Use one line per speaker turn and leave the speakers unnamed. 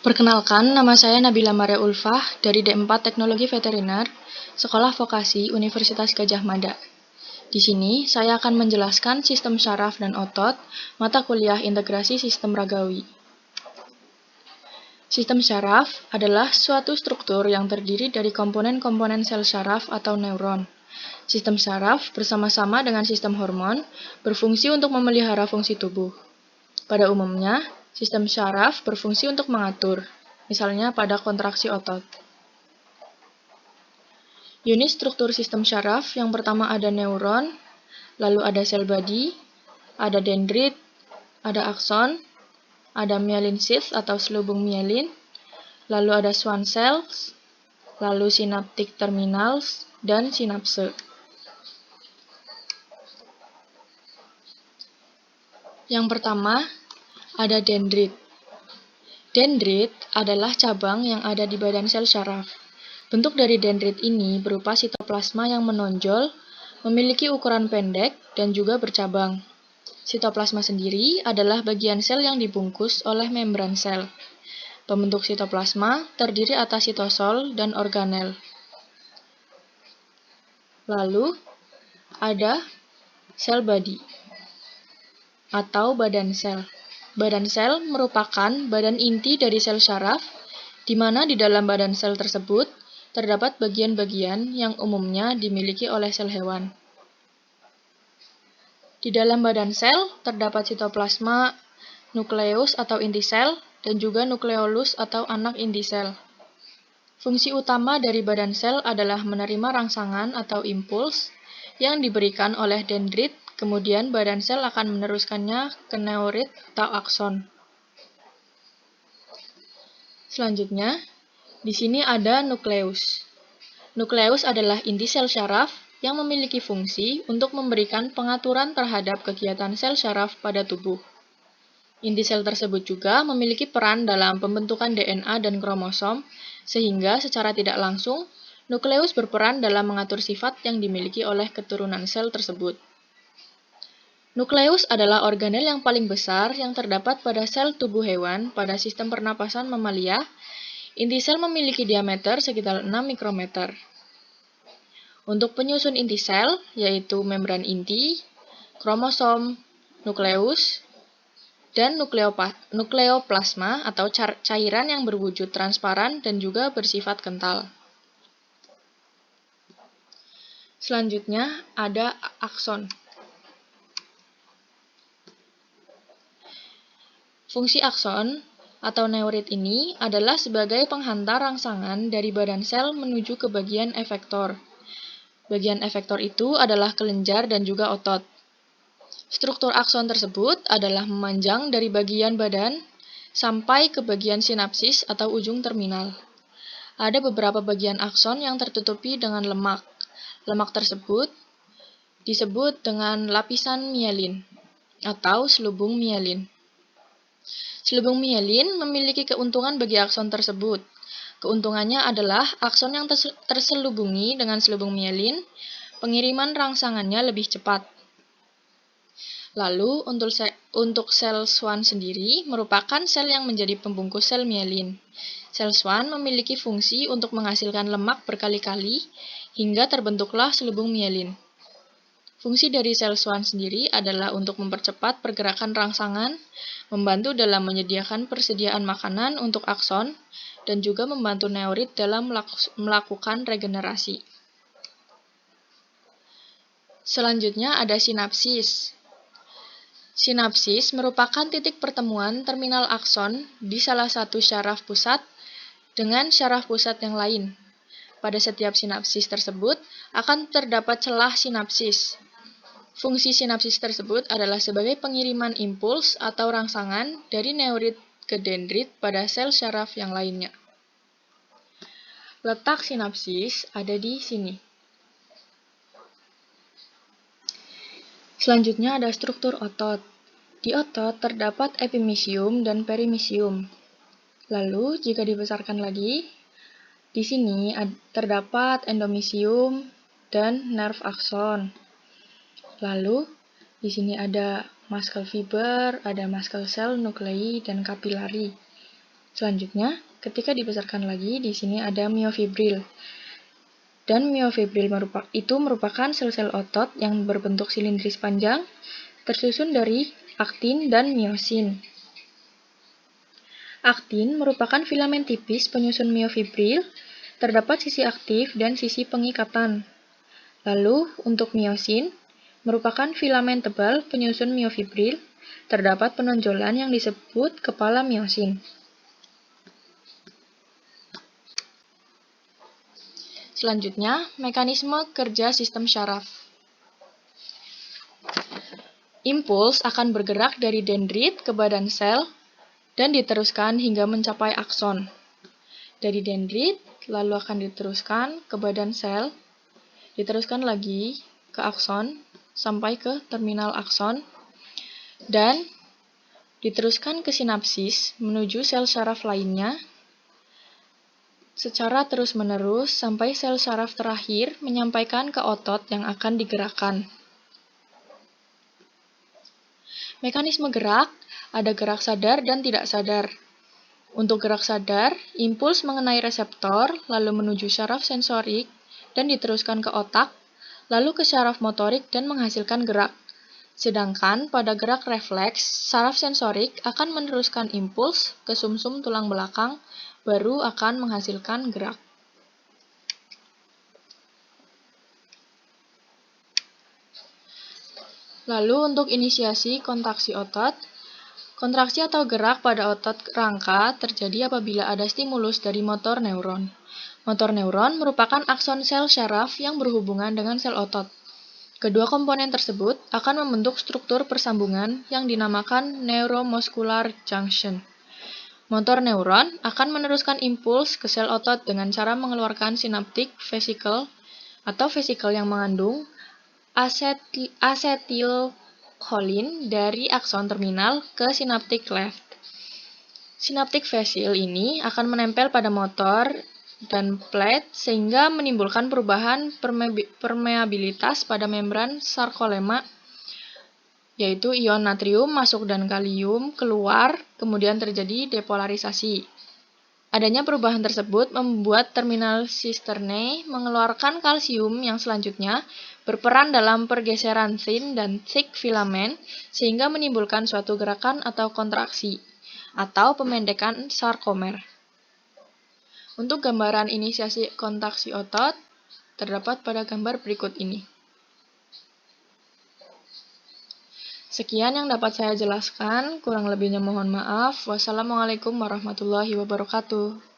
Perkenalkan, nama saya Nabila Maria Ulfah dari D4 Teknologi Veteriner, Sekolah Vokasi Universitas Gadjah Mada. Di sini, saya akan menjelaskan sistem syaraf dan otot, mata kuliah integrasi sistem ragawi. Sistem syaraf adalah suatu struktur yang terdiri dari komponen-komponen sel syaraf atau neuron. Sistem syaraf bersama-sama dengan sistem hormon berfungsi untuk memelihara fungsi tubuh. Pada umumnya, sistem syaraf berfungsi untuk mengatur, misalnya pada kontraksi otot. Unit struktur sistem syaraf yang pertama ada neuron, lalu ada sel body, ada dendrit, ada akson, ada myelin sheath atau selubung myelin, lalu ada Schwann cells, lalu synaptic terminals, dan sinapse. Yang pertama, ada dendrit. Dendrit adalah cabang yang ada di badan sel syaraf. Bentuk dari dendrit ini berupa sitoplasma yang menonjol, memiliki ukuran pendek, dan juga bercabang. Sitoplasma sendiri adalah bagian sel yang dibungkus oleh membran sel. Pembentuk sitoplasma terdiri atas sitosol dan organel. Lalu, ada sel body atau badan sel. Badan sel merupakan badan inti dari sel syaraf, di mana di dalam badan sel tersebut terdapat bagian-bagian yang umumnya dimiliki oleh sel hewan. Di dalam badan sel terdapat sitoplasma, nukleus atau inti sel, dan juga nukleolus atau anak inti sel. Fungsi utama dari badan sel adalah menerima rangsangan atau impuls yang diberikan oleh dendrit, kemudian badan sel akan meneruskannya ke neurit atau akson. Selanjutnya, di sini ada nukleus. Nukleus adalah inti sel syaraf yang memiliki fungsi untuk memberikan pengaturan terhadap kegiatan sel syaraf pada tubuh. Inti sel tersebut juga memiliki peran dalam pembentukan DNA dan kromosom, sehingga secara tidak langsung, nukleus berperan dalam mengatur sifat yang dimiliki oleh keturunan sel tersebut. Nukleus adalah organel yang paling besar yang terdapat pada sel tubuh hewan pada sistem pernapasan mamalia. Inti sel memiliki diameter sekitar 6 mikrometer. Untuk penyusun inti sel, yaitu membran inti, kromosom, nukleus, dan nukleoplasma atau cairan yang berwujud transparan dan juga bersifat kental. Selanjutnya ada akson. Fungsi akson atau neurit ini adalah sebagai penghantar rangsangan dari badan sel menuju ke bagian efektor. Bagian efektor itu adalah kelenjar dan juga otot. Struktur akson tersebut adalah memanjang dari bagian badan sampai ke bagian sinapsis atau ujung terminal. Ada beberapa bagian akson yang tertutupi dengan lemak. Lemak tersebut disebut dengan lapisan myelin atau selubung myelin. Selubung myelin memiliki keuntungan bagi akson tersebut. Keuntungannya adalah akson yang terselubungi dengan selubung myelin, pengiriman rangsangannya lebih cepat. Lalu, untuk sel Schwann sendiri merupakan sel yang menjadi pembungkus sel myelin. Sel Schwann memiliki fungsi untuk menghasilkan lemak berkali-kali hingga terbentuklah selubung myelin. Fungsi dari sel Schwann sendiri adalah untuk mempercepat pergerakan rangsangan, membantu dalam menyediakan persediaan makanan untuk akson, dan juga membantu neurit dalam melakukan regenerasi. Selanjutnya ada sinapsis. Sinapsis merupakan titik pertemuan terminal akson di salah satu syaraf pusat dengan syaraf pusat yang lain. Pada setiap sinapsis tersebut akan terdapat celah sinapsis. Fungsi sinapsis tersebut adalah sebagai pengiriman impuls atau rangsangan dari neurit ke dendrit pada sel syaraf yang lainnya. Letak sinapsis ada di sini. Selanjutnya ada struktur otot. Di otot terdapat epimisium dan perimisium. Lalu, jika dibesarkan lagi, di sini terdapat endomisium dan nerve akson. Lalu, di sini ada muscle fiber, ada muscle cell, nuklei, dan kapilari. Selanjutnya, ketika dibesarkan lagi, di sini ada miofibril. Dan miofibril itu merupakan sel-sel otot yang berbentuk silindris panjang, tersusun dari aktin dan miosin. Aktin merupakan filamen tipis penyusun miofibril, terdapat sisi aktif dan sisi pengikatan. Lalu, untuk miosin, merupakan filamen tebal penyusun miofibril, terdapat penonjolan yang disebut kepala miosin. Selanjutnya, mekanisme kerja sistem syaraf. Impuls akan bergerak dari dendrit ke badan sel dan diteruskan hingga mencapai akson. Dari dendrit, lalu akan diteruskan ke badan sel, diteruskan lagi ke akson, sampai ke terminal akson, dan diteruskan ke sinapsis menuju sel syaraf lainnya, secara terus-menerus sampai sel syaraf terakhir menyampaikan ke otot yang akan digerakkan. Mekanisme gerak, ada gerak sadar dan tidak sadar. Untuk gerak sadar, impuls mengenai reseptor, lalu menuju syaraf sensorik, dan diteruskan ke otak, lalu ke syaraf motorik dan menghasilkan gerak. Sedangkan pada gerak refleks, syaraf sensorik akan meneruskan impuls ke sumsum tulang belakang, baru akan menghasilkan gerak. Lalu untuk inisiasi kontraksi otot, kontraksi atau gerak pada otot rangka terjadi apabila ada stimulus dari motor neuron. Motor neuron merupakan akson sel syaraf yang berhubungan dengan sel otot. Kedua komponen tersebut akan membentuk struktur persambungan yang dinamakan neuromuscular junction. Motor neuron akan meneruskan impuls ke sel otot dengan cara mengeluarkan synaptic vesicle atau vesicle yang mengandung asetilkolin dari akson terminal ke synaptic cleft. Synaptic vesicle ini akan menempel pada motor dan plate sehingga menimbulkan perubahan permeabilitas pada membran sarkolema, yaitu ion natrium masuk dan kalium keluar, kemudian terjadi depolarisasi. Adanya perubahan tersebut membuat terminal cisternae mengeluarkan kalsium yang selanjutnya berperan dalam pergeseran thin dan thick filamen sehingga menimbulkan suatu gerakan atau kontraksi, atau pemendekan sarkomer. Untuk gambaran inisiasi kontraksi otot, terdapat pada gambar berikut ini. Sekian yang dapat saya jelaskan, kurang lebihnya mohon maaf. Wassalamualaikum warahmatullahi wabarakatuh.